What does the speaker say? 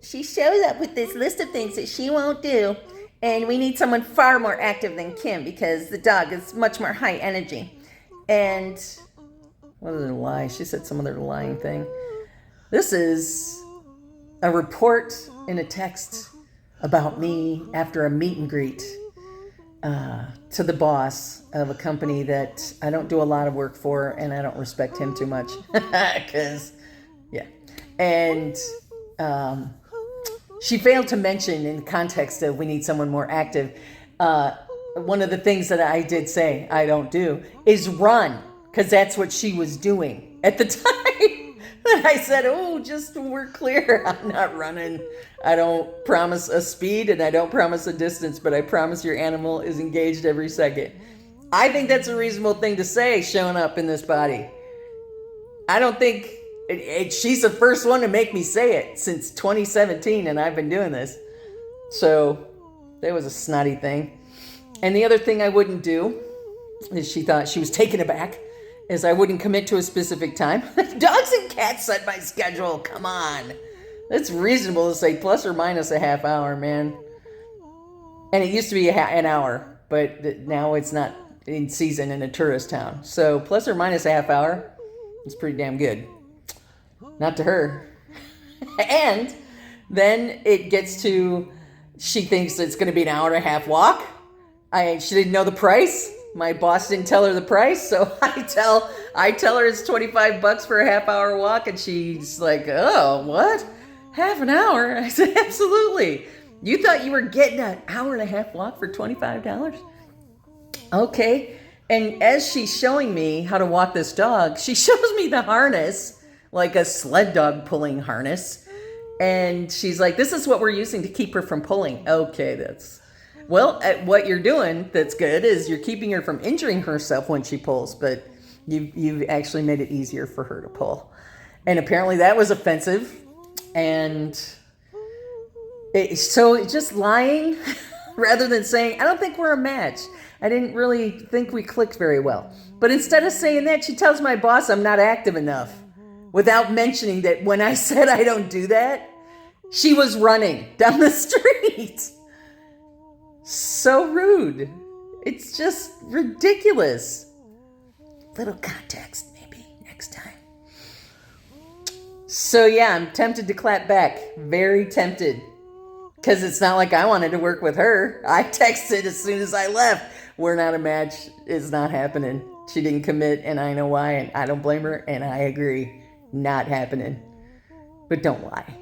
she shows up with this list of things that she won't do. And we need someone far more active than Kim because the dog is much more high energy. And what other lie? She said some other lying thing. This is a report in a text about me after a meet and greet to the boss of a company that I don't do a lot of work for, and I don't respect him too much. Because, yeah. And she failed to mention in the context of we need someone more active. One of the things that I did say I don't do is run, because that's what she was doing at the time. And I said, oh, just we're clear. I'm not running. I don't promise a speed and I don't promise a distance, but I promise your animal is engaged every second. I think that's a reasonable thing to say showing up in this body. I don't think she's the first one to make me say it since 2017, and I've been doing this. So that was a snotty thing. And the other thing I wouldn't do is she thought she was taken aback, is I wouldn't commit to a specific time. Dogs and cats set my schedule. Come on. It's reasonable to say plus or minus a half hour, man. And it used to be an hour, but now it's not in season in a tourist town. So plus or minus a half hour is pretty damn good. Not to her. And then it gets to, she thinks it's going to be an hour and a half walk. She didn't know the price. My boss didn't tell her the price, so I tell her it's $25 for a half hour walk, and she's like, oh, what? Half an hour? I said, absolutely. You thought you were getting an hour and a half walk for $25? Okay. And as she's showing me how to walk this dog, she shows me the harness, like a sled dog pulling harness. And she's like, this is what we're using to keep her from pulling. Okay, well, what you're doing that's good is you're keeping her from injuring herself when she pulls, but you've actually made it easier for her to pull. And apparently that was offensive. And so just lying rather than saying, I don't think we're a match. I didn't really think we clicked very well. But instead of saying that, she tells my boss I'm not active enough without mentioning that when I said I don't do that, she was running down the street. So rude. It's just ridiculous. Little context, maybe next time. So yeah, I'm tempted to clap back. Very tempted. Because it's not like I wanted to work with her. I texted as soon as I left. We're not a match. It's not happening. She didn't commit, and I know why, and I don't blame her, and I agree. Not happening. But don't lie.